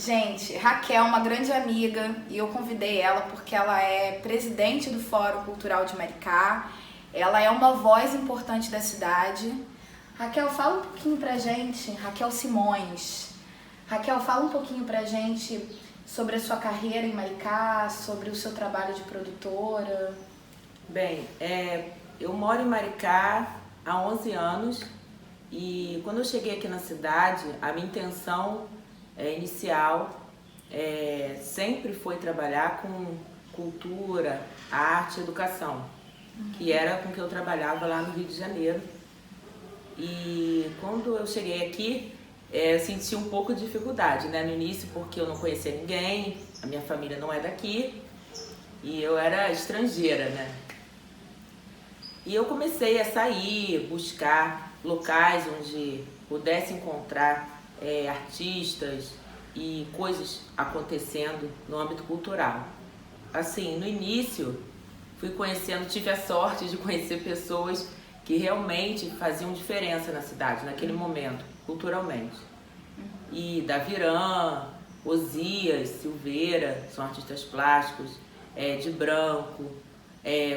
Gente, Raquel é uma grande amiga e eu convidei ela porque ela é presidente do Fórum Cultural de Maricá. Ela é uma voz importante da cidade. Raquel, fala um pouquinho pra gente, Raquel Simões. Raquel, fala um pouquinho pra gente sobre a sua carreira em Maricá, sobre o seu trabalho de produtora. Bem, eu moro em Maricá há 11 anos e quando eu cheguei aqui na cidade, a minha intenção inicial sempre foi trabalhar com cultura, arte e educação, que era com que eu trabalhava lá no Rio de Janeiro. E quando eu cheguei aqui, eu senti um pouco de dificuldade, né? No início, porque eu não conhecia ninguém, a minha família não é daqui e eu era estrangeira, né? E eu comecei a sair, buscar locais onde pudesse encontrar artistas e coisas acontecendo no âmbito cultural. Assim, no início, tive a sorte de conhecer pessoas que realmente faziam diferença na cidade, naquele momento, culturalmente. E Daviran, Osias, Silveira, são artistas plásticos, de Branco,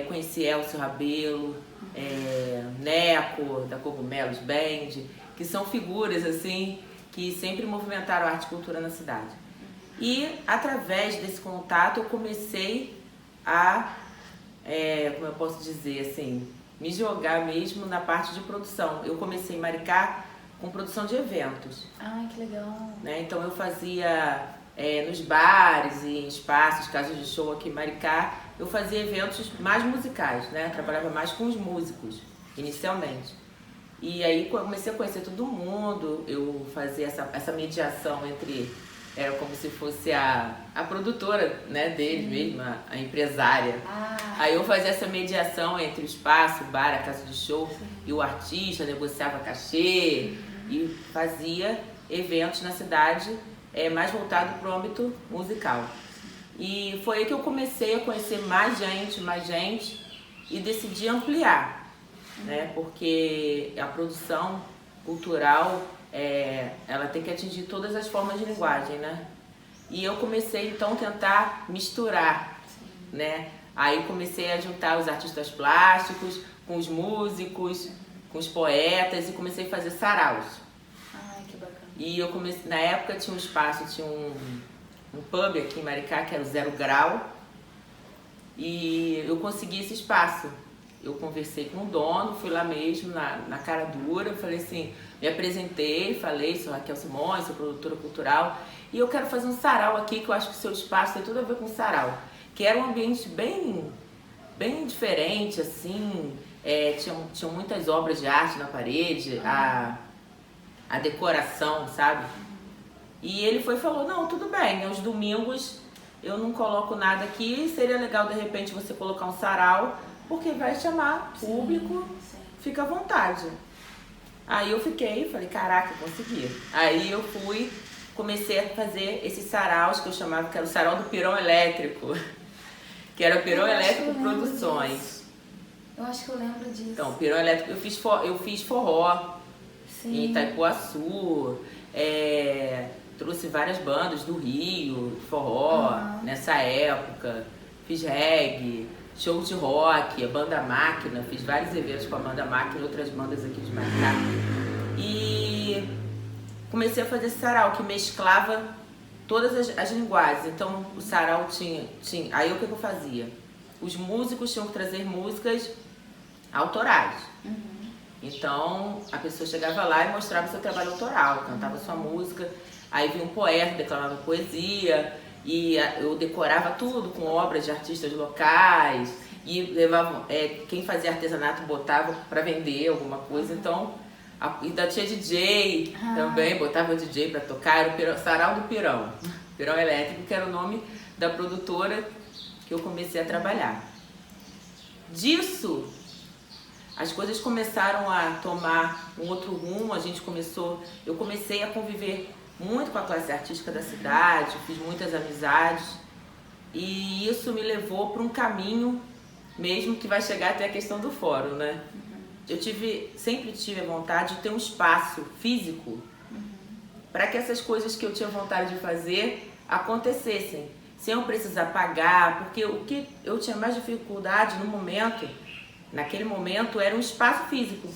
conheci Elcio Rabelo, Neco, da Cogumelos Band, que são figuras assim que sempre movimentaram a arte e cultura na cidade. E através desse contato eu comecei a, como eu posso dizer assim, me jogar mesmo na parte de produção. Eu comecei em Maricá com produção de eventos. Ai, que legal. Né? Então eu fazia nos bares e em espaços, casas de show aqui em Maricá, eu fazia eventos mais musicais, né? Trabalhava mais com os músicos, inicialmente. E aí comecei a conhecer todo mundo, eu fazia essa mediação entre, era como se fosse a produtora, né, dele mesmo, a empresária. Aí eu fazia essa mediação entre o espaço, o bar, a casa de show e o artista, negociava cachê e fazia eventos na cidade mais voltado para o âmbito musical. E foi aí que eu comecei a conhecer mais gente e decidi ampliar, né? Porque a produção cultural, ela tem que atingir todas as formas de linguagem, né? E eu comecei então a tentar misturar, né? Aí comecei a juntar os artistas plásticos com os músicos, com os poetas e comecei a fazer saraus. Ai, que bacana. E eu comecei, na época tinha um espaço, tinha um pub aqui em Maricá, que era o Zero Grau, e eu consegui esse espaço. Eu conversei com o dono, fui lá mesmo, na cara dura, falei assim, me apresentei, falei, sou Raquel Simões, sou produtora cultural, e eu quero fazer um sarau aqui, que eu acho que o seu espaço tem tudo a ver com sarau, que era um ambiente bem diferente, assim, tinham muitas obras de arte na parede, a decoração, sabe? E ele falou, não, tudo bem, aos domingos eu não coloco nada aqui, seria legal de repente você colocar um sarau, porque vai chamar público, fica à vontade. Aí eu falei, caraca, consegui. Aí eu comecei a fazer esses saraus que eu chamava, que era o sarau do Pirão Elétrico, que era o Pirão Elétrico Produções. Eu acho que eu lembro disso. Então, Pirão Elétrico, eu fiz forró em Itaipuaçu, trouxe várias bandas do Rio, forró, nessa época, fiz reggae, show de rock, a Banda Máquina, fiz vários eventos com a Banda Máquina e outras bandas aqui de Maricá. E comecei a fazer esse sarau, que mesclava todas as linguagens. Então o sarau tinha... Aí o que eu fazia? Os músicos tinham que trazer músicas autorais. Então a pessoa chegava lá e mostrava seu trabalho autoral, cantava sua música. Aí vinha um poeta, declamava poesia, e eu decorava tudo com obras de artistas locais, e levava, quem fazia artesanato botava para vender alguma coisa. Então, ainda tinha DJ também, botava DJ para tocar, era o Sarau do Pirão, Pirão Elétrico, que era o nome da produtora que eu comecei a trabalhar. Disso, as coisas começaram a tomar um outro rumo, eu comecei a conviver muito com a classe artística da cidade, fiz muitas amizades e isso me levou para um caminho mesmo que vai chegar até a questão do fórum, né? Eu sempre tive a vontade de ter um espaço físico para que essas coisas que eu tinha vontade de fazer acontecessem, sem eu precisar pagar, porque o que eu tinha mais dificuldade no momento, naquele momento, era um espaço físico.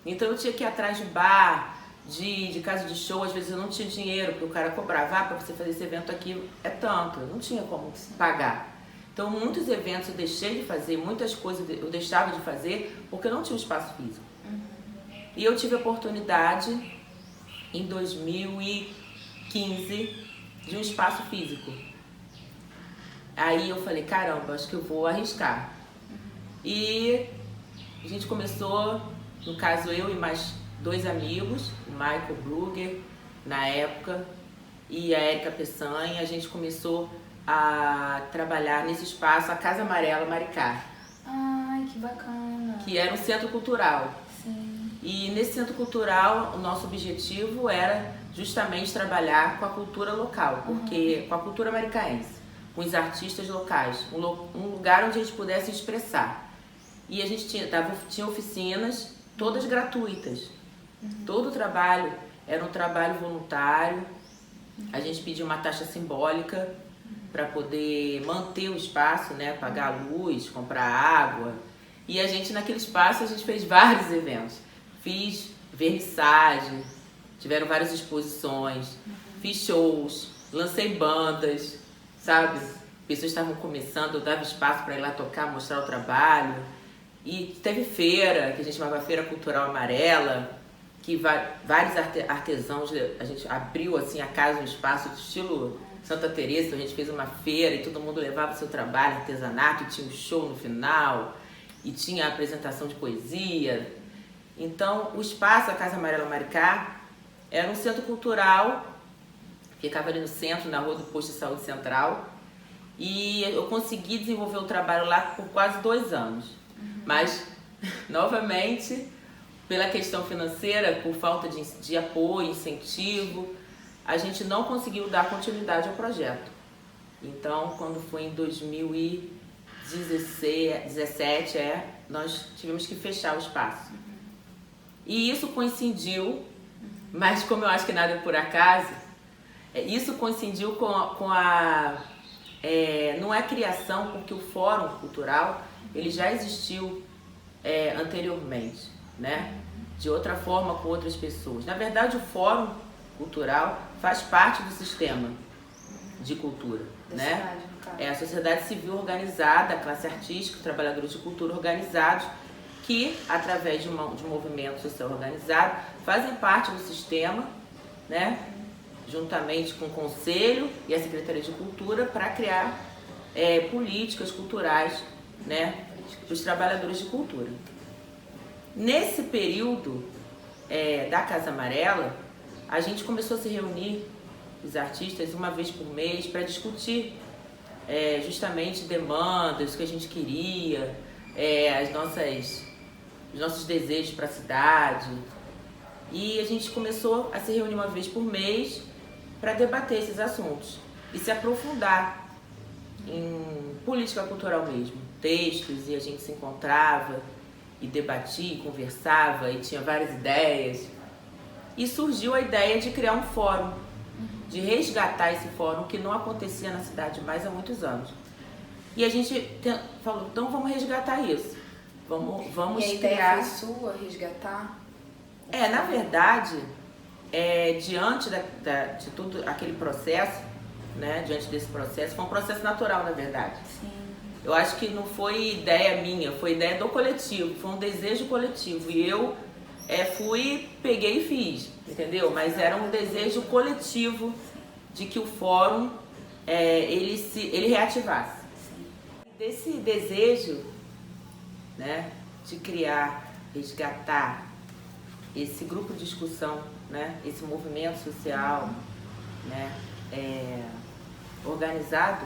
Então eu tinha que ir atrás de bar, de casa de show, às vezes eu não tinha dinheiro, porque o cara cobrava, para você fazer esse evento aqui é tanto, eu não tinha como pagar. Então muitos eventos eu deixei de fazer, muitas coisas eu deixava de fazer, porque eu não tinha um espaço físico. E eu tive a oportunidade, em 2015, de um espaço físico. Aí eu falei, caramba, acho que eu vou arriscar. E a gente começou, no caso eu e mais 2 amigos, o Michael Brugger, na época, e a Érica Peçanha, a gente começou a trabalhar nesse espaço, a Casa Amarela Maricá. Ai, que bacana. Que era um centro cultural. Sim. E nesse centro cultural, o nosso objetivo era justamente trabalhar com a cultura local, porque com a cultura maricaense, com os artistas locais, um lugar onde a gente pudesse expressar. E a gente tinha oficinas, todas gratuitas. Todo o trabalho era um trabalho voluntário. A gente pedia uma taxa simbólica para poder manter o espaço, né? Pagar a luz, comprar água. E a gente, naquele espaço, a gente fez vários eventos. Fiz vernissagem, tiveram várias exposições, fiz shows, lancei bandas, sabe? Pessoas estavam começando, eu dava espaço para ir lá tocar, mostrar o trabalho. E teve feira, que a gente chamava Feira Cultural Amarela, que vários artesãos, a gente abriu assim a casa, um espaço de estilo Santa Teresa, a gente fez uma feira e todo mundo levava o seu trabalho, artesanato, e tinha um show no final, e tinha a apresentação de poesia. Então, o espaço, a Casa Amarela Maricá, era um centro cultural, ficava ali no centro, na rua do Posto de Saúde Central, e eu consegui desenvolver o trabalho lá por quase 2 anos. Mas, novamente, pela questão financeira, por falta de apoio, incentivo, a gente não conseguiu dar continuidade ao projeto. Então, quando foi em 2017, nós tivemos que fechar o espaço. E isso coincidiu, mas como eu acho que nada é por acaso, isso coincidiu não é criação, porque o Fórum Cultural ele já existiu anteriormente, né? De outra forma, com outras pessoas. Na verdade, o Fórum Cultural faz parte do sistema de cultura, né? É a sociedade civil organizada, a classe artística, trabalhadores de cultura organizados, que, através de um movimento social organizado, fazem parte do sistema, né? Juntamente com o Conselho e a Secretaria de Cultura, para criar políticas culturais, né? Para os trabalhadores de cultura. Nesse período da Casa Amarela, a gente começou a se reunir, os artistas, uma vez por mês, para discutir justamente demandas, o que a gente queria, os nossos desejos para a cidade. E a gente começou a se reunir uma vez por mês para debater esses assuntos e se aprofundar em política cultural mesmo, textos, e a gente se encontrava e debatia, e conversava e tinha várias ideias. E surgiu a ideia de criar um fórum, de resgatar esse fórum que não acontecia na cidade mais há muitos anos. E a gente falou, então vamos resgatar isso. Vamos e a ideia foi sua, resgatar? Na verdade, diante de todo aquele processo, né, diante desse processo, foi um processo natural, na verdade. Sim. Eu acho que não foi ideia minha, foi ideia do coletivo, foi um desejo coletivo. E eu peguei e fiz, entendeu? Mas era um desejo coletivo de que o fórum ele reativasse. Desse desejo, né, de criar, resgatar esse grupo de discussão, né, esse movimento social, né, organizado,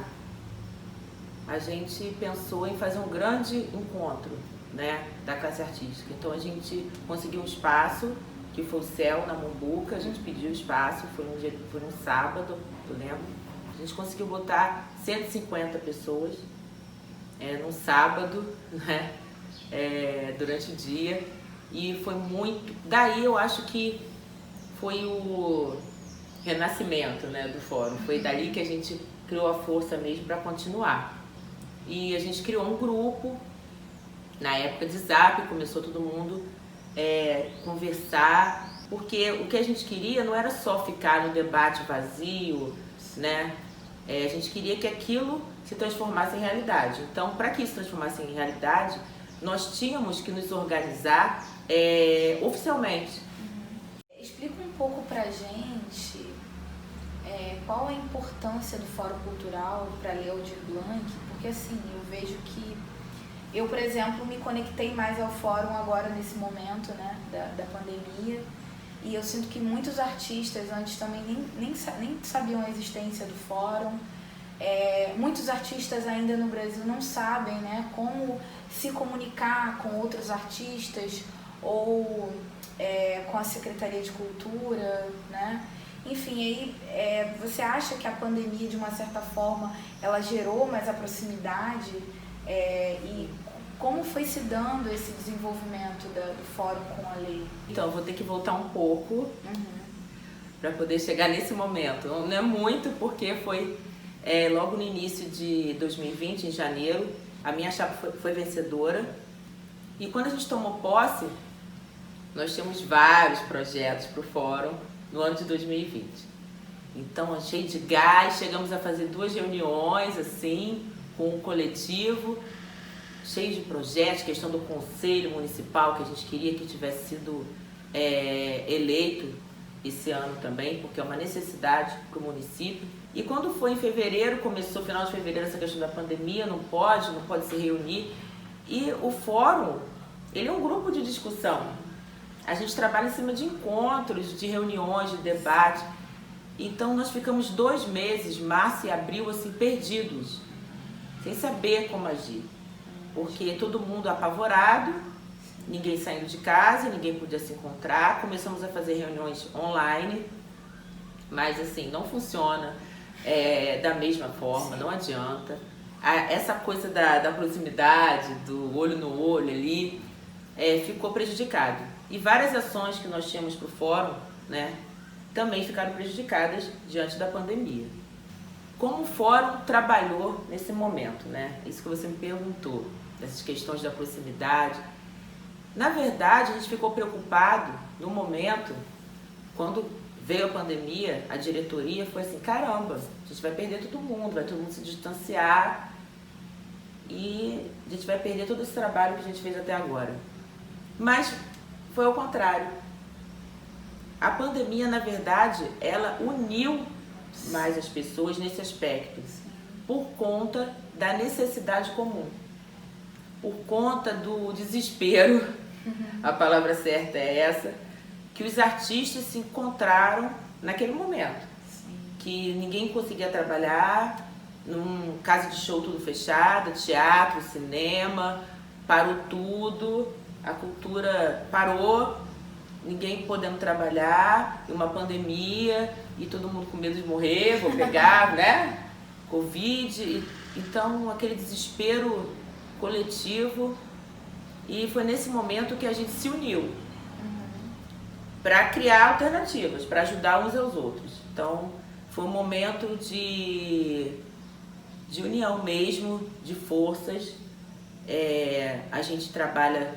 a gente pensou em fazer um grande encontro, né, da classe artística. Então a gente conseguiu um espaço, que foi o Céu, na Mombuca. A gente pediu espaço, foi um sábado, eu lembro. A gente conseguiu botar 150 pessoas num sábado, né, durante o dia. E foi muito... Daí eu acho que foi renascimento, né, do fórum. Foi dali que a gente criou a força mesmo para continuar. E a gente criou um grupo, na época de Zap, começou todo mundo conversar, porque o que a gente queria não era só ficar no debate vazio, né? A gente queria que aquilo se transformasse em realidade. Então, para que isso se transformasse em realidade, nós tínhamos que nos organizar oficialmente. Explica um pouco pra gente qual a importância do Fórum Cultural para Léo Aldir Blanc, porque assim, eu vejo que eu, por exemplo, me conectei mais ao Fórum agora nesse momento, né, da pandemia, e eu sinto que muitos artistas antes também nem sabiam a existência do Fórum. Muitos artistas ainda no Brasil não sabem, né, como se comunicar com outros artistas ou com a Secretaria de Cultura, né? Enfim, aí você acha que a pandemia, de uma certa forma, ela gerou mais a proximidade e como foi se dando esse desenvolvimento do Fórum com a lei? Então, eu vou ter que voltar um pouco para poder chegar nesse momento. Não é muito, porque foi logo no início de 2020, em janeiro, a minha chapa foi vencedora. E quando a gente tomou posse, nós tínhamos vários projetos para o Fórum no ano de 2020. Então, cheio de gás, chegamos a fazer 2 reuniões, assim, com o coletivo, cheio de projetos, questão do Conselho Municipal, que a gente queria que tivesse sido eleito esse ano também, porque é uma necessidade para o município. E quando foi em fevereiro, começou final de fevereiro essa questão da pandemia, não pode se reunir. E o Fórum, ele é um grupo de discussão. A gente trabalha em cima de encontros, de reuniões, de debate. Então nós ficamos 2 meses, março e abril, assim, perdidos, sem saber como agir. Porque todo mundo apavorado, ninguém saindo de casa, ninguém podia se encontrar. Começamos a fazer reuniões online, mas assim, não funciona da mesma forma, não adianta. Essa coisa da proximidade, do olho no olho ali, ficou prejudicado. E várias ações que nós tínhamos para o Fórum, né, também ficaram prejudicadas diante da pandemia. Como o Fórum trabalhou nesse momento, né? Isso que você me perguntou, essas questões da proximidade. Na verdade, a gente ficou preocupado no momento, quando veio a pandemia, a diretoria foi assim, caramba, a gente vai perder todo mundo, vai todo mundo se distanciar e a gente vai perder todo esse trabalho que a gente fez até agora. Mas foi ao contrário. A pandemia, na verdade, ela uniu mais as pessoas nesse aspecto, por conta da necessidade comum, por conta do desespero, a palavra certa é essa, que os artistas se encontraram naquele momento, que ninguém conseguia trabalhar, num casa de show tudo fechado, teatro, cinema, parou tudo, a cultura parou, ninguém podendo trabalhar, e uma pandemia, e todo mundo com medo de morrer, vou pegar, né? Covid, então aquele desespero coletivo, e foi nesse momento que a gente se uniu para criar alternativas, para ajudar uns aos outros. Então foi um momento de união mesmo, de forças. A gente trabalha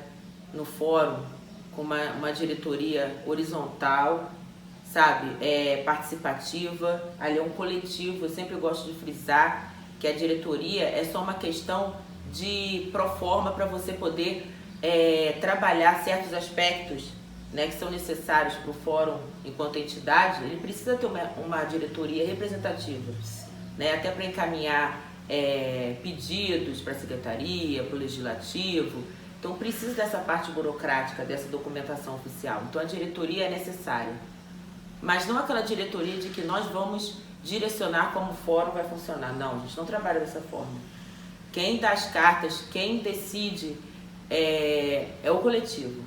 no Fórum com uma diretoria horizontal, sabe, participativa, ali é um coletivo. Eu sempre gosto de frisar que a diretoria é só uma questão de proforma para você poder trabalhar certos aspectos, né, que são necessários para o Fórum enquanto entidade. Ele precisa ter uma diretoria representativa, né, até para encaminhar pedidos para a secretaria, para o legislativo. Então precisa dessa parte burocrática, dessa documentação oficial. Então a diretoria é necessária, mas não aquela diretoria de que nós vamos direcionar como o Fórum vai funcionar. Não, a gente não trabalha dessa forma. Quem dá as cartas, quem decide é o coletivo.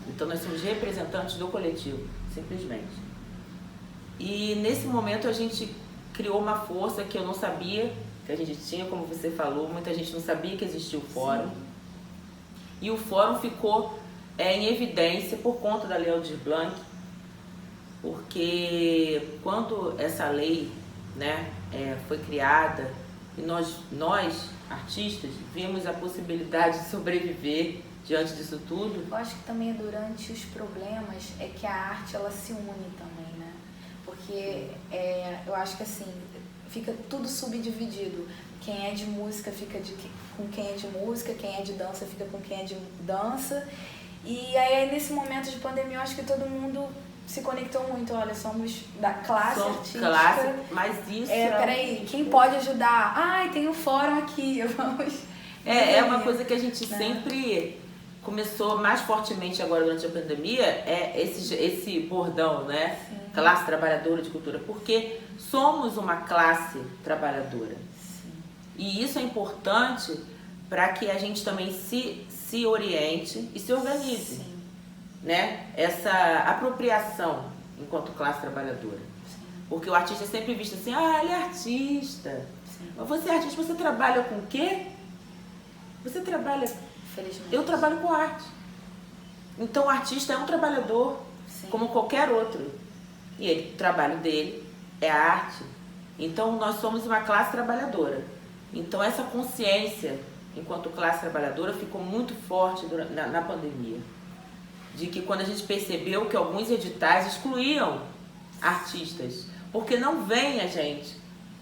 Então nós somos representantes do coletivo, simplesmente. E nesse momento a gente criou uma força que eu não sabia que a gente tinha, como você falou, muita gente não sabia que existia o Fórum. Sim. E o Fórum ficou em evidência por conta da Lei Aldir Blanc, porque quando essa lei, né, foi criada e nós artistas vimos a possibilidade de sobreviver diante disso tudo. Eu acho que também durante os problemas é que a arte ela se une também, né? Porque eu acho que assim, fica tudo subdividido. Quem é de música fica com quem é de música, quem é de dança fica com quem é de dança. E aí nesse momento de pandemia eu acho que todo mundo se conectou muito. Olha, somos da classe artística. Mas isso... peraí, quem pode ajudar? Ai, tem um fórum aqui, vamos... É uma coisa que a gente sempre começou mais fortemente agora durante a pandemia, esse bordão, né? Sim. Classe trabalhadora de cultura, porque somos uma classe trabalhadora. Sim. E isso é importante para que a gente também se oriente e se organize. Sim. Né? Essa apropriação enquanto classe trabalhadora. Sim. Porque o artista é sempre visto assim, ele é artista. Sim. Mas você é artista, você trabalha com o quê? Você trabalha... Felizmente. Eu trabalho com arte. Então o artista é um trabalhador, Sim. como qualquer outro. E o trabalho dele é a arte. Então nós somos uma classe trabalhadora. Então essa consciência enquanto classe trabalhadora ficou muito forte na pandemia. De que quando a gente percebeu que alguns editais excluíam artistas, porque não veem a gente,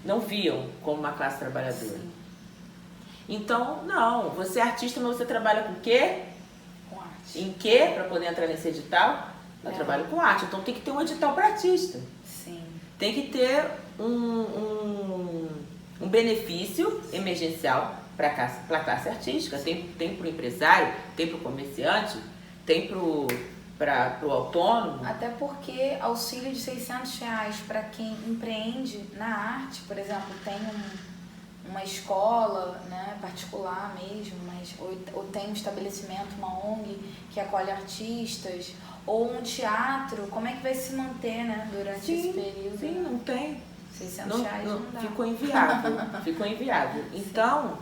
não viam como uma classe trabalhadora. Sim. Então, não, você é artista, mas você trabalha com o quê? Com arte. Em quê? Para poder entrar nesse edital? Eu trabalho com arte, então tem que ter um edital para artista. Sim. Tem que ter um benefício emergencial para a classe artística. Tem para o empresário, tem para o comerciante, tem para o autônomo. Até porque auxílio de R$600 para quem empreende na arte, por exemplo, tem uma escola, né, particular mesmo, ou tem um estabelecimento, uma ONG que acolhe artistas, ou um teatro, como é que vai se manter, né, durante esse período? Sim, não tem. R$600 não dá. Ficou inviável, ficou inviável. Então,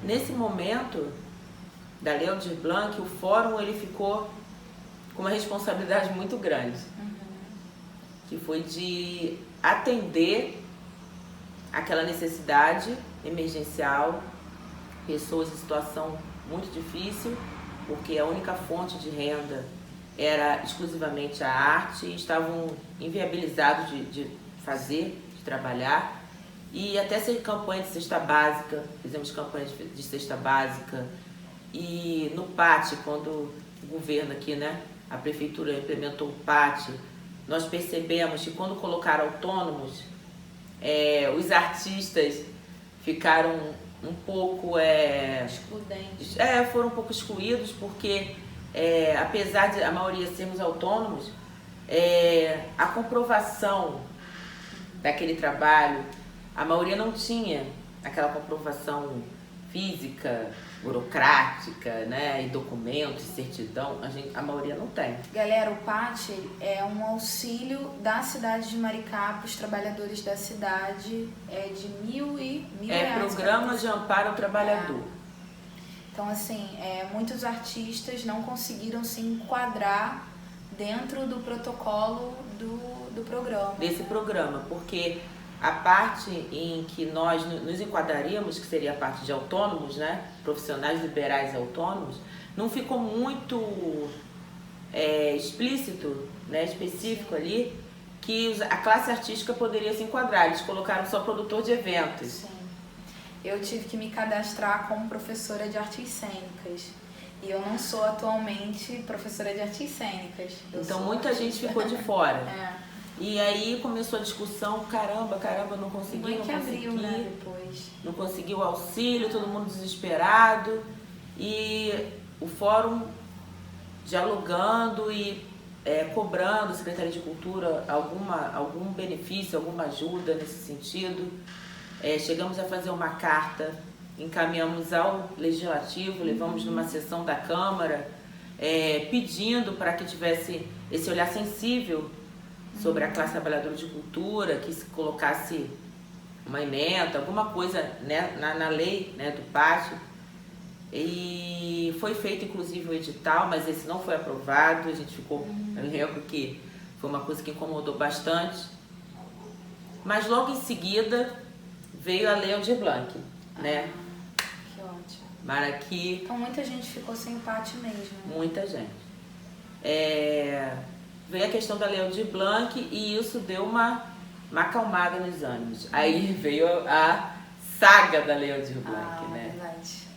nesse momento da Lei Aldir Blanc, o fórum ele ficou com uma responsabilidade muito grande, que foi de atender aquela necessidade emergencial, pessoas em situação muito difícil, porque a única fonte de renda era exclusivamente a arte e estavam inviabilizados de fazer, de trabalhar. E até essa campanha de cesta básica, fizemos campanha de cesta básica. E no PAT, quando o governo aqui, né, a prefeitura implementou o PAT, nós percebemos que quando colocaram autônomos, os artistas ficaram um pouco excludentes. Foram um pouco excluídos, porque apesar de a maioria sermos autônomos, a comprovação daquele trabalho, a maioria não tinha aquela comprovação física, burocrática, né, e documentos, certidão, a maioria não tem. Galera, o PAT é um auxílio da cidade de Maricá para os trabalhadores da cidade, de R$1.000. Programa de amparo ao trabalhador. Então, assim, muitos artistas não conseguiram se enquadrar dentro do protocolo do programa. Desse programa, porque a parte em que nós nos enquadraríamos, que seria a parte de autônomos, né, profissionais liberais autônomos, não ficou muito explícito, né, específico ali, que a classe artística poderia se enquadrar. Eles colocaram só produtor de eventos. Sim. Eu tive que me cadastrar como professora de artes cênicas. E eu não sou atualmente professora de artes cênicas. Então muita gente ficou de fora. E aí começou a discussão, caramba, não consegui, abriu, né, depois. Não conseguiu o auxílio, todo mundo desesperado. E o fórum dialogando e cobrando a Secretaria de Cultura algum benefício, alguma ajuda nesse sentido. Chegamos a fazer uma carta, encaminhamos ao Legislativo, levamos numa sessão da Câmara, pedindo para que tivesse esse olhar sensível sobre a classe trabalhadora de cultura, que se colocasse uma ementa, alguma coisa, né, na lei, né, do PAT. E foi feito inclusive o edital, mas esse não foi aprovado, a gente ficou, eu lembro que foi uma coisa que incomodou bastante. Mas logo em seguida veio a Lei Aldir Blanc, né? Que ótimo. Maraqui. Então muita gente ficou sem empate mesmo. Muita gente. Veio a questão da Lei Aldir Blanc e isso deu uma acalmada nos ânimos. Aí veio a saga da Lei Aldir Blanc, né? Verdade.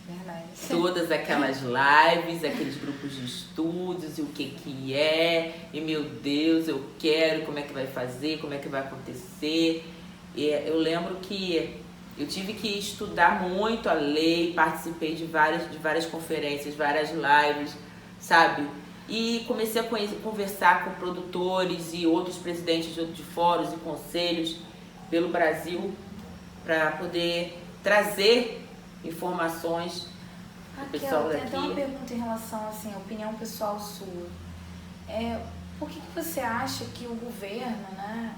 Todas aquelas lives, aqueles grupos de estudos e o que é, e meu Deus, eu quero, como é que vai fazer, como é que vai acontecer. E eu lembro que eu tive que estudar muito a lei, participei de várias conferências, várias lives, sabe? E comecei a conversar com produtores e outros presidentes de fóruns e conselhos pelo Brasil para poder trazer informações. Raquel, tem até uma pergunta em relação assim, à opinião pessoal sua. Por que você acha que o governo, né,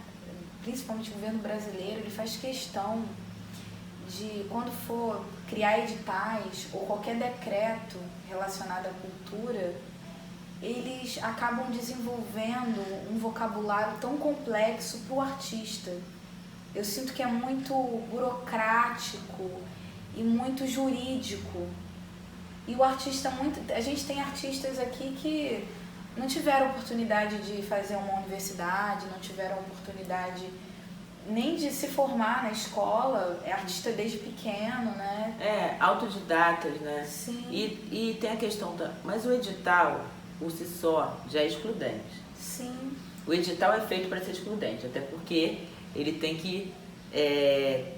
principalmente o governo brasileiro, ele faz questão de, quando for criar editais ou qualquer decreto relacionado à cultura, eles acabam desenvolvendo um vocabulário tão complexo para o artista? Eu sinto que é muito burocrático e muito jurídico. E o artista, a gente tem artistas aqui que não tiveram oportunidade de fazer uma universidade, não tiveram oportunidade nem de se formar na escola, é artista desde pequeno, né? Autodidatas, né? Sim. E tem a questão mas o edital, por si só, já é excludente. Sim. O edital é feito para ser excludente, até porque ele tem que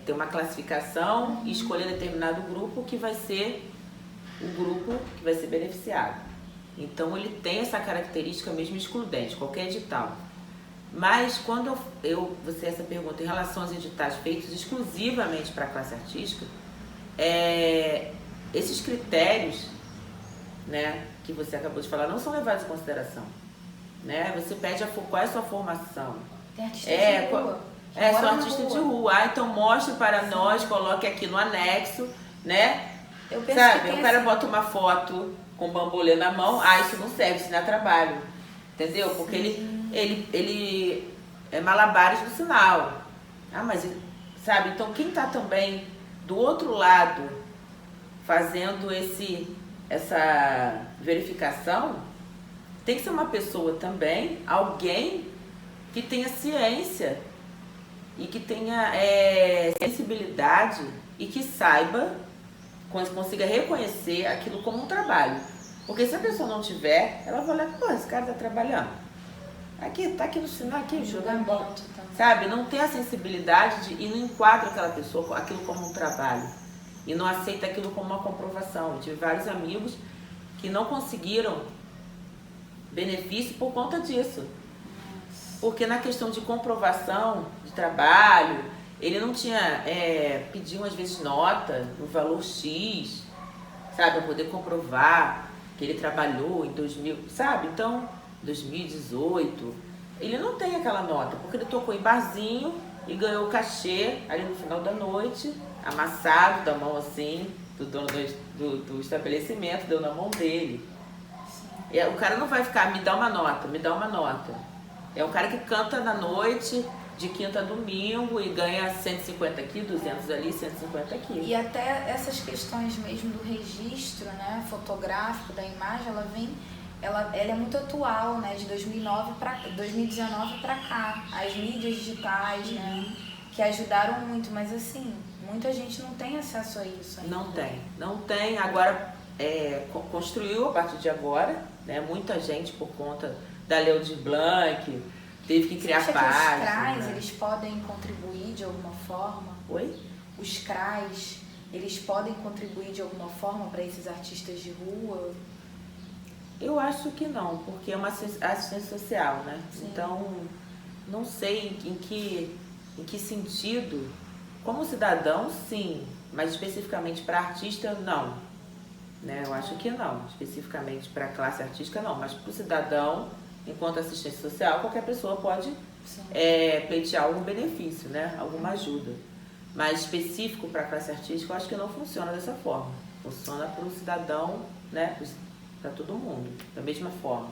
ter uma classificação e escolher determinado grupo que vai ser o grupo que vai ser beneficiado. Então ele tem essa característica mesmo excludente, qualquer edital. Mas quando você essa pergunta em relação aos editais feitos exclusivamente para a classe artística, esses critérios, né, que você acabou de falar não são levados em consideração, né? Você pede qual é a sua formação. Tem artista de rua. Sou artista de rua. Então mostre para nós, coloque aqui no anexo, né? Eu penso Sabe, que o cara bota uma foto com bambolê na mão, isso não serve, isso não é trabalho, entendeu? Porque ele é malabares no sinal. Mas, sabe, então quem tá também do outro lado fazendo essa verificação, tem que ser uma pessoa também, alguém que tenha ciência e que tenha sensibilidade e que saiba, consiga reconhecer aquilo como um trabalho. Porque se a pessoa não tiver, ela vai olhar, esse cara tá trabalhando. Tá aqui no sinal, aqui jogando bola. Sabe? Não tem a sensibilidade e não enquadra aquela pessoa, aquilo como um trabalho. E não aceita aquilo como uma comprovação. Eu tive vários amigos que não conseguiram benefício por conta disso. Porque na questão de comprovação de trabalho, ele não tinha, pediam às vezes nota no valor X, sabe, para poder comprovar que ele trabalhou em 2000, sabe? Então, 2018, ele não tem aquela nota, porque ele tocou em barzinho e ganhou o cachê ali no final da noite, amassado da mão assim, do dono do estabelecimento, deu na mão dele. E o cara não vai ficar, me dá uma nota, me dá uma nota. É um cara que canta na noite, de quinta a domingo, e ganha 150 aqui, 200 ali, 150 aqui. E até essas questões mesmo do registro, né, fotográfico da imagem, ela é muito atual, né, de 2019 para cá. As mídias digitais, né, que ajudaram muito, mas assim, muita gente não tem acesso a isso ainda. Não tem. Agora, construiu a partir de agora, né, muita gente por conta da Lei Aldir Blanc, teve que criar páginas. Os CRAs, eles podem contribuir de alguma forma? Oi? Os CRAs, eles podem contribuir de alguma forma para esses artistas de rua? Eu acho que não, porque é uma assistência social, né? Sim. Então, não sei em que sentido. Como cidadão, sim, mas especificamente para artista, não. Né? Eu acho que não. Especificamente para a classe artística, não. Mas para o cidadão, enquanto assistência social, qualquer pessoa pode pleitear algum benefício, né? Alguma ajuda. Mas específico para a classe artística, eu acho que não funciona dessa forma. Funciona para o cidadão né, para todo mundo, da mesma forma.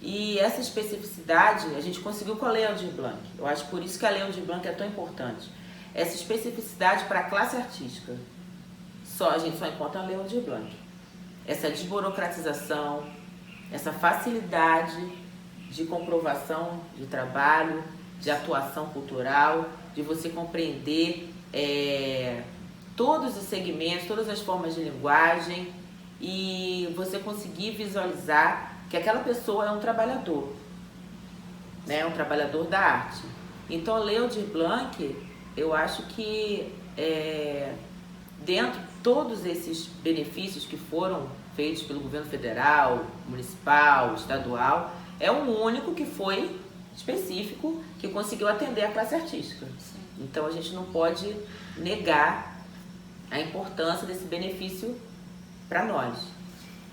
E essa especificidade a gente conseguiu com a Lei Aldir Blanc. Eu acho por isso que a Lei Aldir Blanc é tão importante. Essa especificidade para a classe artística, a gente só encontra a Lei Aldir Blanc. Essa desburocratização, essa facilidade de comprovação de trabalho, de atuação cultural, de você compreender todos os segmentos, todas as formas de linguagem e você conseguir visualizar que aquela pessoa é um trabalhador, né? Um trabalhador da arte. Então a Lei Aldir Blanc, eu acho que dentro de todos esses benefícios que foram feitos pelo governo federal, municipal, estadual, é um único que foi específico, que conseguiu atender a classe artística. Sim. Então a gente não pode negar a importância desse benefício para nós.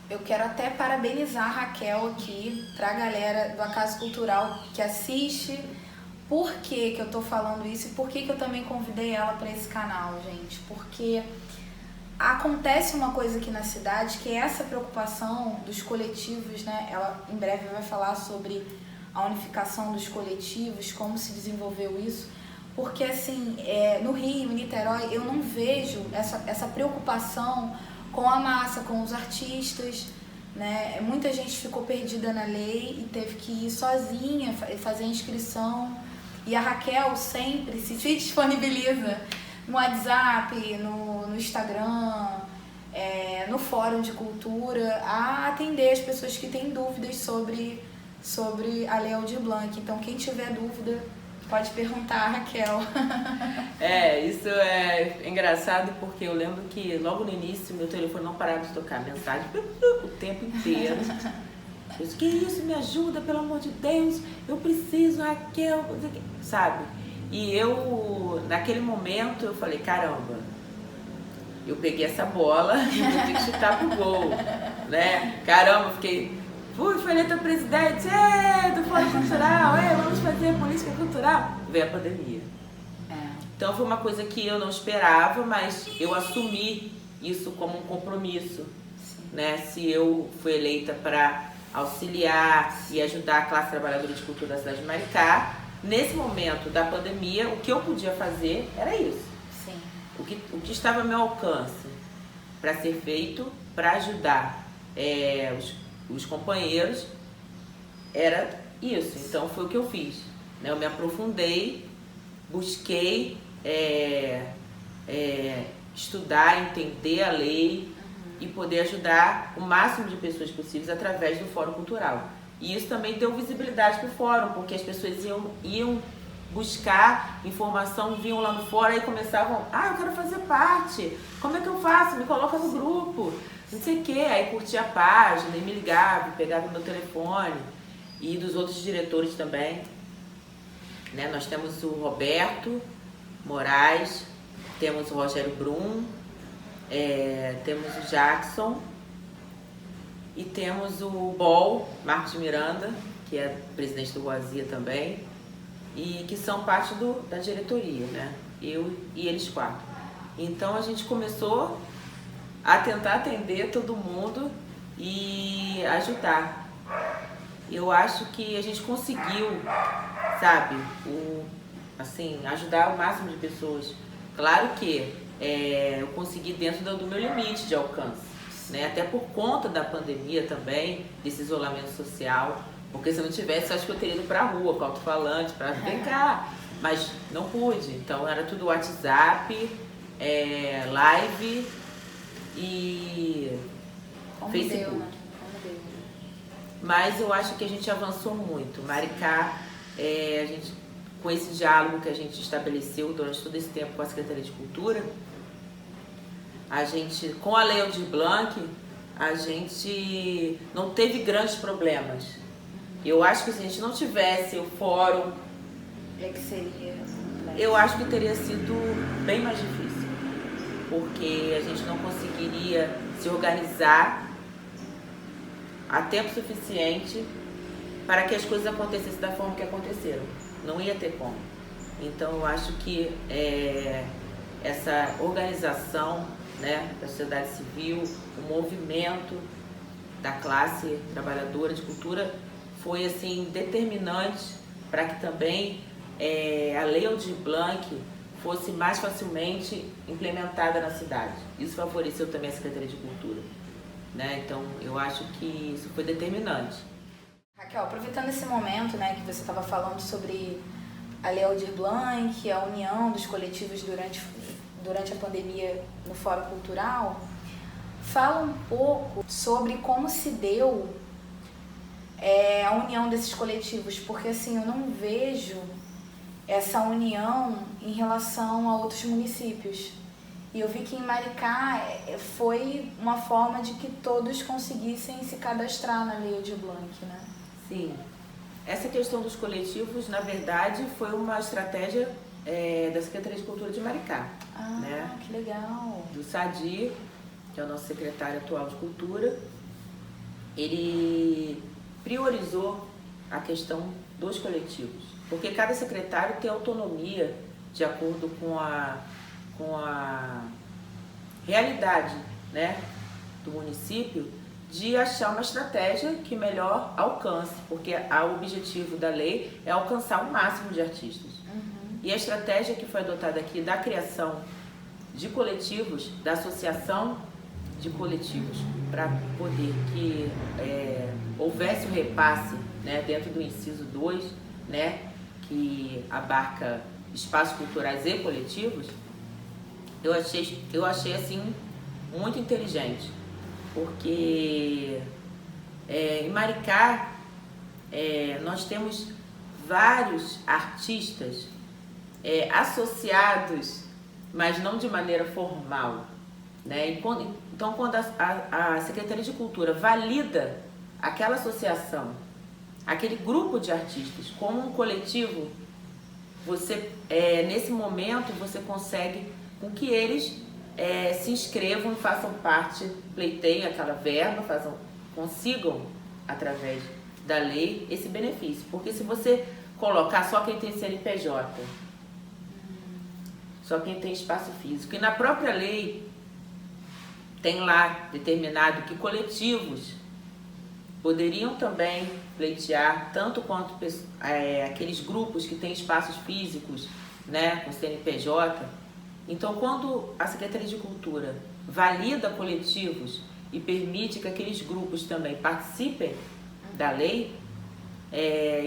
Eu quero até parabenizar a Raquel aqui, para a galera do Acaso Cultural que assiste. Por que eu tô falando isso e por que eu também convidei ela para esse canal, gente? Porque acontece uma coisa aqui na cidade que é essa preocupação dos coletivos, né? Ela em breve vai falar sobre a unificação dos coletivos, como se desenvolveu isso. Porque assim, no Rio, em Niterói, eu não vejo essa preocupação com a massa, com os artistas, né? Muita gente ficou perdida na lei e teve que ir sozinha fazer a inscrição. E a Raquel sempre se disponibiliza no WhatsApp, no Instagram, no Fórum de Cultura, a atender as pessoas que têm dúvidas sobre a Lei Aldir Blanc. Então, quem tiver dúvida, pode perguntar a Raquel. Isso é engraçado porque eu lembro que logo no início meu telefone não parava de tocar mensagem o tempo inteiro. Eu disse, que isso, me ajuda, pelo amor de Deus, eu preciso, Raquel, sabe? E eu, naquele momento, eu falei, caramba, eu peguei essa bola e vou ter que chutar pro gol, né? Caramba, fui eleita presidente, do Fórum Cultural, vamos fazer política cultural. Veio a pandemia. Então foi uma coisa que eu não esperava, mas eu assumi isso como um compromisso, né? Se eu fui eleita para auxiliar e ajudar a classe trabalhadora de cultura da cidade de Maricá, nesse momento da pandemia, o que eu podia fazer era isso. Sim. O que estava ao meu alcance para ser feito, para ajudar os companheiros, era isso. Então foi o que eu fiz, né? Eu me aprofundei, busquei estudar, entender a lei e poder ajudar o máximo de pessoas possíveis através do Fórum Cultural. E isso também deu visibilidade para o Fórum, porque as pessoas iam buscar informação, vinham lá no Fórum e começavam, eu quero fazer parte, como é que eu faço? Me coloca no grupo, não sei o quê. Aí curtia a página e me ligava, pegava meu telefone, e dos outros diretores também, né? Nós temos o Roberto Moraes, temos o Rogério Brum, temos o Jackson e temos o Bol, Marcos Miranda, que é presidente do Roazia também, e que são parte da diretoria, né? Eu e eles 4. Então a gente começou a tentar atender todo mundo e ajudar. Eu acho que a gente conseguiu, sabe, ajudar o máximo de pessoas. Claro que eu consegui dentro do meu limite de alcance, né? Até por conta da pandemia também, desse isolamento social, porque se eu não tivesse, eu acho que eu teria ido pra rua com alto-falante, para vem cá, mas não pude. Então era tudo WhatsApp, live e Facebook. Como deu. Mas eu acho que a gente avançou muito. Maricá, a gente, com esse diálogo que a gente estabeleceu durante todo esse tempo com a Secretaria de Cultura, a gente, com a Lei Aldir Blanc, a gente não teve grandes problemas. Eu acho que se a gente não tivesse o fórum, eu acho que teria sido bem mais difícil, porque a gente não conseguiria se organizar a tempo suficiente para que as coisas acontecessem da forma que aconteceram. Não ia ter como. Então eu acho que essa organização, né, da sociedade civil, o movimento da classe trabalhadora de cultura foi assim determinante para que também a Lei Aldir Blanc fosse mais facilmente implementada na cidade. Isso favoreceu também a Secretaria de Cultura, né? Então eu acho que isso foi determinante. Raquel, aproveitando esse momento, né, que você estava falando sobre a Lei Aldir Blanc, a união dos coletivos durante a pandemia no Fórum Cultural, fala um pouco sobre como se deu a união desses coletivos, porque assim, eu não vejo essa união em relação a outros municípios. E eu vi que em Maricá foi uma forma de que todos conseguissem se cadastrar na Lei Aldir Blanc, né? Sim. Essa questão dos coletivos, na verdade, foi uma estratégia da Secretaria de Cultura de Maricá. Ah, né? Que legal! Do Sadi, que é o nosso secretário atual de Cultura, ele priorizou a questão dos coletivos, porque cada secretário tem autonomia de acordo com a realidade, né, do município, de achar uma estratégia que melhor alcance, porque o objetivo da lei é alcançar o máximo de artistas. Uhum. E a estratégia que foi adotada aqui da criação de coletivos, da associação de coletivos, para poder que houvesse um repasse, né, dentro do inciso 2, né, que abarca espaços culturais e coletivos, eu achei assim muito inteligente, porque em Maricá nós temos vários artistas associados, mas não de maneira formal, né? Então, quando a Secretaria de Cultura valida aquela associação, aquele grupo de artistas como um coletivo, você nesse momento você consegue com que eles se inscrevam e façam parte, pleiteiem aquela verba, consigam através da lei esse benefício. Porque se você colocar só quem tem CNPJ, só quem tem espaço físico, e na própria lei tem lá determinado que coletivos poderiam também pleitear, tanto quanto aqueles grupos que têm espaços físicos, né, com CNPJ. Então, quando a Secretaria de Cultura valida coletivos e permite que aqueles grupos também participem da lei,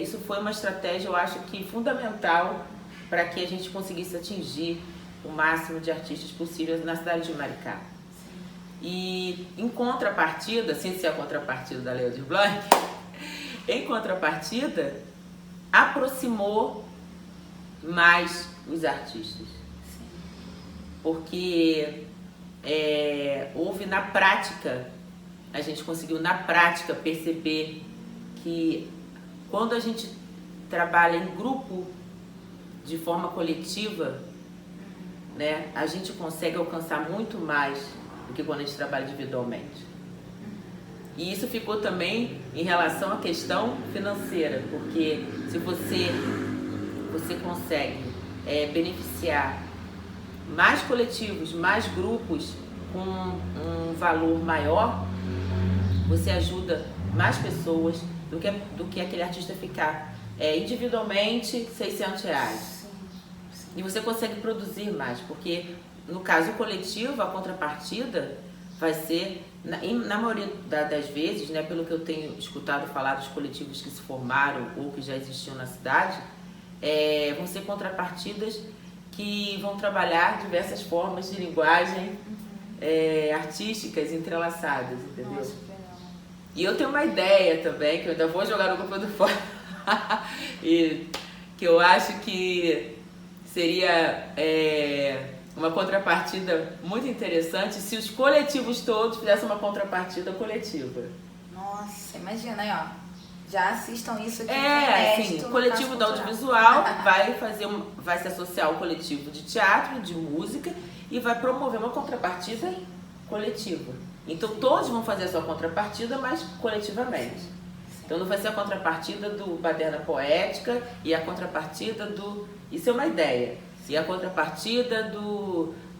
isso foi uma estratégia, eu acho que fundamental para que a gente conseguisse atingir o máximo de artistas possíveis na cidade de Maricá. E em contrapartida, sem ser a contrapartida da Lei Aldir Blanc, em contrapartida, aproximou mais os artistas. Porque houve na prática, a gente conseguiu na prática perceber que quando a gente trabalha em grupo, de forma coletiva, né, a gente consegue alcançar muito mais do que quando a gente trabalha individualmente. E isso ficou também em relação à questão financeira, porque se você consegue beneficiar mais coletivos, mais grupos com um valor maior, você ajuda mais pessoas do que aquele artista ficar individualmente R$600. E você consegue produzir mais, porque no caso coletivo, a contrapartida vai ser, na maioria das vezes, né, pelo que eu tenho escutado falar dos coletivos que se formaram ou que já existiam na cidade, vão ser contrapartidas que vão trabalhar diversas formas de linguagem artísticas entrelaçadas, entendeu? Nossa, que legal. E eu tenho uma ideia também, que eu ainda vou jogar no grupo do fora, e que eu acho que seria uma contrapartida muito interessante se os coletivos todos fizessem uma contrapartida coletiva. Nossa, imagina aí, ó. Já assistam isso aqui. Assim, o coletivo do audiovisual vai se associar ao coletivo de teatro, de música e vai promover uma contrapartida coletiva. Então todos vão fazer a sua contrapartida, mas coletivamente. Então não vai ser a contrapartida do Baderna Poética e a contrapartida do... Isso é uma ideia. E a contrapartida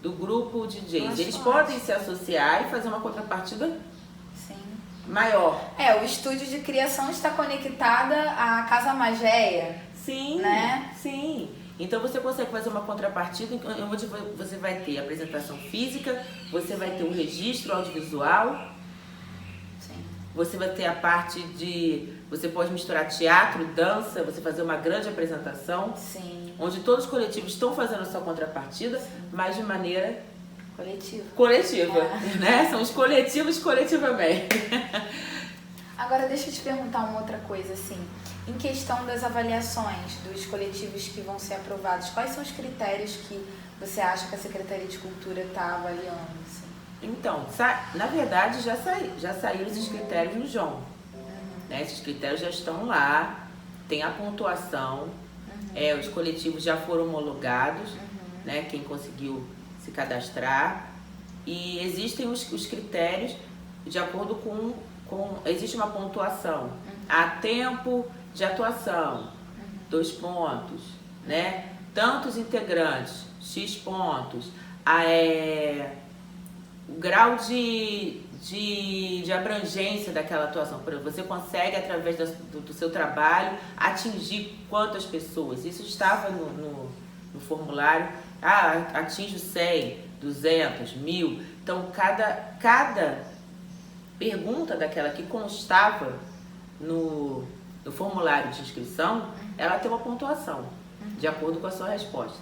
do grupo DJs. Eles forte. podem se associar e fazer uma contrapartida Sim. maior. O estúdio de criação está conectada à Casa Mageia. Sim, né? Sim. Então você consegue fazer uma contrapartida onde você vai ter a apresentação física, você vai ter um registro audiovisual, Sim. você vai ter a parte de... Você pode misturar teatro, dança, você fazer uma grande apresentação. Sim. Onde todos os coletivos estão fazendo a sua contrapartida, mas de maneira coletiva, né? São os coletivos coletivamente. Agora deixa eu te perguntar uma outra coisa, assim, em questão das avaliações dos coletivos que vão ser aprovados, quais são os critérios que você acha que a Secretaria de Cultura está avaliando? Assim? Então, na verdade já saíram esses critérios no João. Né? Esses critérios já estão lá, tem a pontuação, os coletivos já foram homologados, né? Quem conseguiu se cadastrar, e existem os critérios de acordo com existe uma pontuação, há tempo de atuação, 2 pontos, né? Tantos integrantes, X pontos, o grau de abrangência daquela atuação. Por exemplo, você consegue, através do seu trabalho, atingir quantas pessoas. Isso estava no formulário. Atinge 100, 200, 1000. Então, cada pergunta daquela que constava no formulário de inscrição, ela tem uma pontuação, de acordo com a sua resposta.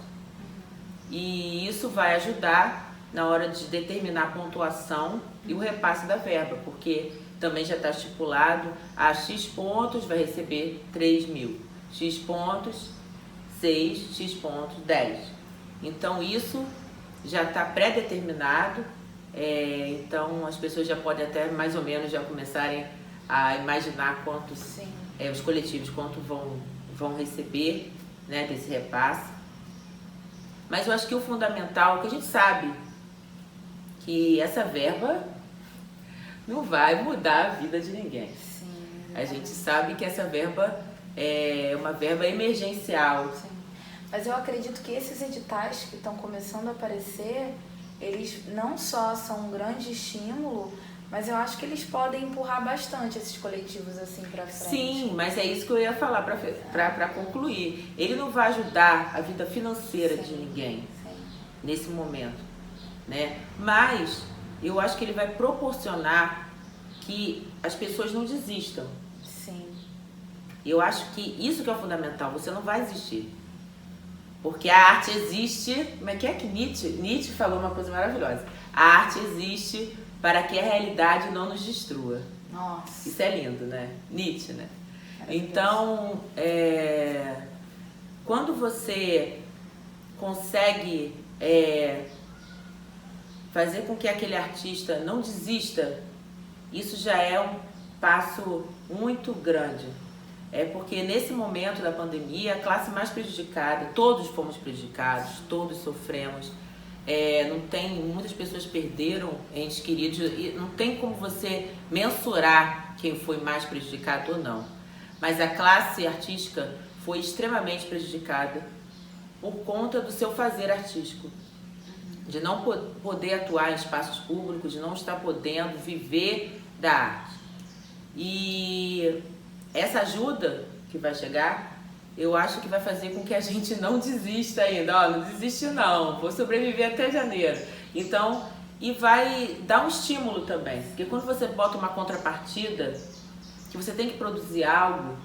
E isso vai ajudar na hora de determinar a pontuação e o repasse da verba, porque também já está estipulado, a X pontos vai receber 3.000, X pontos 6, X pontos 10. Então isso já está pré-determinado, então as pessoas já podem até mais ou menos já começarem a imaginar quantos os coletivos quanto vão receber, né, desse repasse. Mas eu acho que o fundamental, que a gente sabe que essa verba não vai mudar a vida de ninguém. Sim. A gente sabe que essa verba é uma verba emergencial. Sim. Mas eu acredito que esses editais que estão começando a aparecer, eles não só são um grande estímulo, mas eu acho que eles podem empurrar bastante esses coletivos assim para frente. Sim, mas é isso que eu ia falar para concluir. Ele não vai ajudar a vida financeira de ninguém nesse momento, né? Mas eu acho que ele vai proporcionar que as pessoas não desistam. Sim. Eu acho que isso que é o fundamental. Você não vai desistir. Porque a arte existe... Como é que Nietzsche falou uma coisa maravilhosa. A arte existe para que a realidade não nos destrua. Nossa. Isso é lindo, né? Nietzsche, né? Então, quando você consegue fazer com que aquele artista não desista, isso já é um passo muito grande. Porque nesse momento da pandemia, a classe mais prejudicada, todos fomos prejudicados, todos sofremos. Muitas pessoas perderam entes queridos e não tem como você mensurar quem foi mais prejudicado ou não. Mas a classe artística foi extremamente prejudicada por conta do seu fazer artístico, de não poder atuar em espaços públicos, de não estar podendo viver da arte. E essa ajuda que vai chegar, eu acho que vai fazer com que a gente não desista ainda. Não desiste não, vou sobreviver até janeiro. Então, e vai dar um estímulo também, porque quando você bota uma contrapartida, que você tem que produzir algo,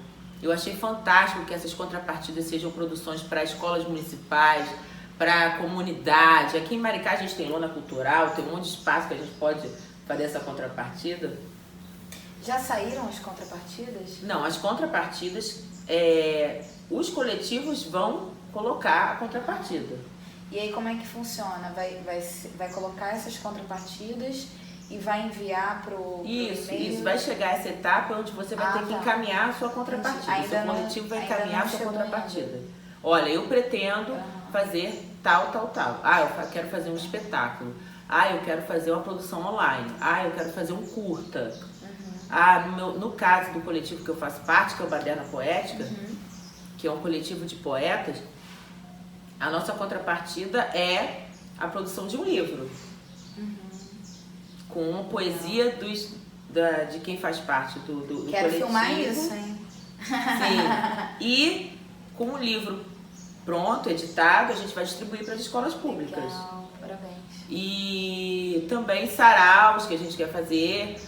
eu achei fantástico que essas contrapartidas sejam produções para escolas municipais, para a comunidade. Aqui em Maricá a gente tem lona cultural, tem um monte de espaço que a gente pode fazer essa contrapartida. Já saíram as contrapartidas? Não, as contrapartidas, os coletivos vão colocar a contrapartida. E aí como é que funciona? Vai colocar essas contrapartidas e vai enviar pro e-mail? Isso, vai chegar essa etapa onde você vai ter que encaminhar a sua contrapartida. O seu coletivo vai encaminhar a sua contrapartida. Olha, eu pretendo fazer tal. Eu quero fazer um espetáculo. Eu quero fazer uma produção online. Eu quero fazer um curta. No caso do coletivo que eu faço parte, que é o Baderna Poética, que é um coletivo de poetas, a nossa contrapartida é a produção de um livro. Com poesia de quem faz parte do Quero coletivo. filmar isso, hein? Sim. E com o livro pronto, editado, a gente vai distribuir para as escolas públicas. Legal, parabéns. E também saraus que a gente quer fazer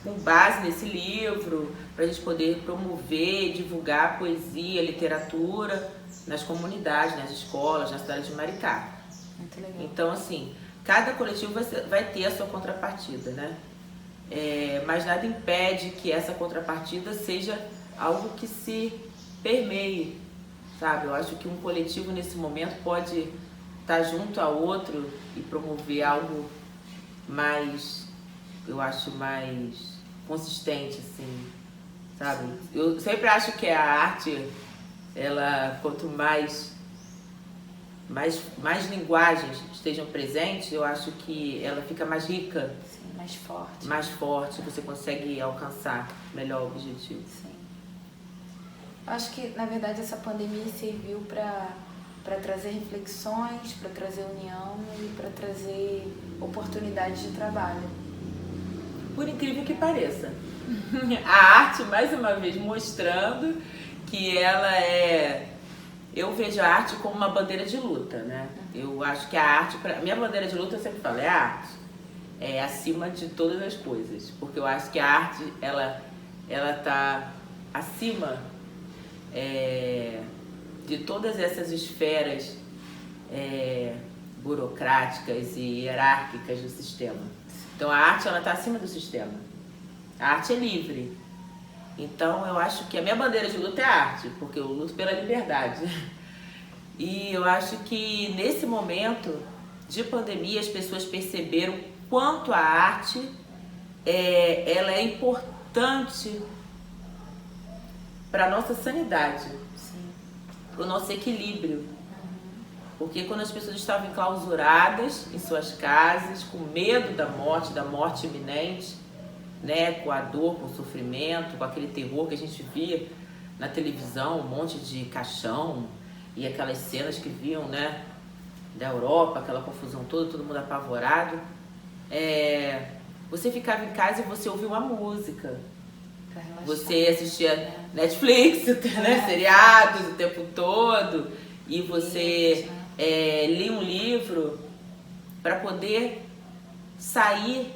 com base nesse livro, para a gente poder promover, divulgar poesia, literatura nas comunidades, nas escolas, na cidade de Maricá. Muito legal. Então, assim, cada coletivo vai ter a sua contrapartida, né? Mas nada impede que essa contrapartida seja algo que se permeie, sabe? Eu acho que um coletivo nesse momento pode estar junto a outro e promover algo mais, eu acho, mais consistente, assim, sabe? Eu sempre acho que a arte, ela, quanto mais linguagens estejam presentes, eu acho que ela fica mais rica. Sim, mais forte. Mais forte, você consegue alcançar melhor o objetivo. Sim. Acho que, na verdade, essa pandemia serviu para trazer reflexões, para trazer união e para trazer oportunidades de trabalho. Por incrível que pareça. A arte, mais uma vez, mostrando que ela é... Eu vejo a arte como uma bandeira de luta, né? Eu acho que a arte, minha bandeira de luta, eu sempre falo, é a arte. É acima de todas as coisas. Porque eu acho que a arte, ela tá acima de todas essas esferas burocráticas e hierárquicas do sistema. Então a arte, ela tá acima do sistema. A arte é livre. Então eu acho que a minha bandeira de luta é a arte, porque eu luto pela liberdade. E eu acho que nesse momento de pandemia as pessoas perceberam quanto a arte ela é importante para a nossa sanidade, para o nosso equilíbrio. Porque quando as pessoas estavam enclausuradas em suas casas, com medo da morte iminente, né, com a dor, com o sofrimento, com aquele terror que a gente via na televisão, um monte de caixão e aquelas cenas que viam, né, da Europa, aquela confusão toda, todo mundo apavorado, você ficava em casa e você ouvia uma música, você assistia Netflix, né, seriados o tempo todo, e você lia um livro para poder sair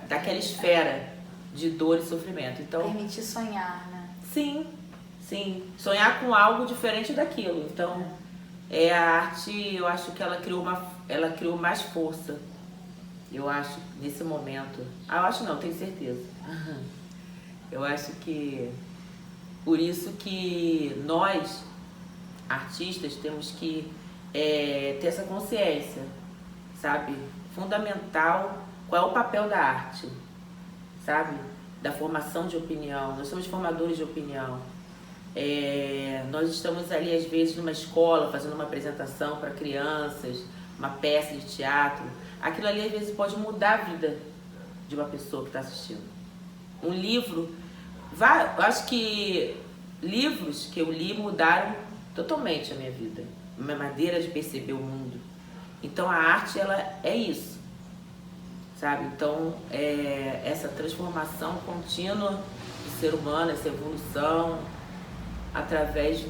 daquela esfera de dor e sofrimento. Então, permitir sonhar, né? Sim. Sonhar com algo diferente daquilo. Então, a arte, eu acho que ela criou mais força. Eu acho, nesse momento. Eu acho não, tenho certeza. Eu acho que por isso que nós, artistas, temos que ter essa consciência, sabe? Fundamental. Qual é o papel da arte, sabe? Da formação de opinião. Nós somos formadores de opinião. Nós estamos ali, às vezes, numa escola, fazendo uma apresentação para crianças, uma peça de teatro. Aquilo ali, às vezes, pode mudar a vida de uma pessoa que está assistindo. Um livro... Eu acho que livros que eu li mudaram totalmente a minha vida. A minha maneira de perceber o mundo. Então, a arte, ela é isso. Sabe? Então, essa transformação contínua do ser humano, essa evolução, através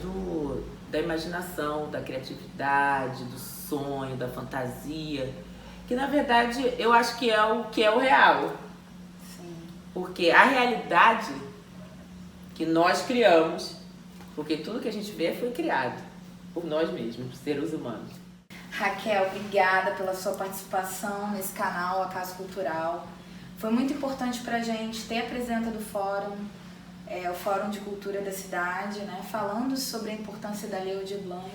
da imaginação, da criatividade, do sonho, da fantasia, que na verdade eu acho que é o real. Sim. Porque a realidade que nós criamos, porque tudo que a gente vê foi criado por nós mesmos, seres humanos. Raquel, obrigada pela sua participação nesse canal, A Casa Cultural. Foi muito importante pra gente ter a presença do fórum, o Fórum de Cultura da cidade, né, falando sobre a importância da Lei Aldir Blanc,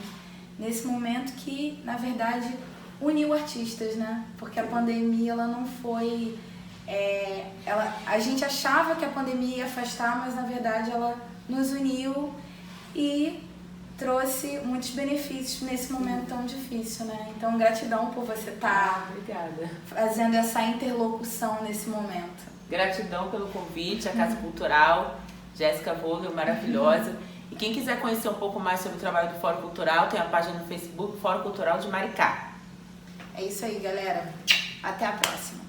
nesse momento que, na verdade, uniu artistas, né? Porque a pandemia, ela não foi... a gente achava que a pandemia ia afastar, mas, na verdade, ela nos uniu e trouxe muitos benefícios nesse momento tão difícil, né? Então, gratidão por você estar fazendo essa interlocução nesse momento. Gratidão pelo convite, a Casa Cultural, Jéssica Vogel, maravilhosa. E quem quiser conhecer um pouco mais sobre o trabalho do Fórum Cultural, tem a página no Facebook, Fórum Cultural de Maricá. É isso aí, galera. Até a próxima.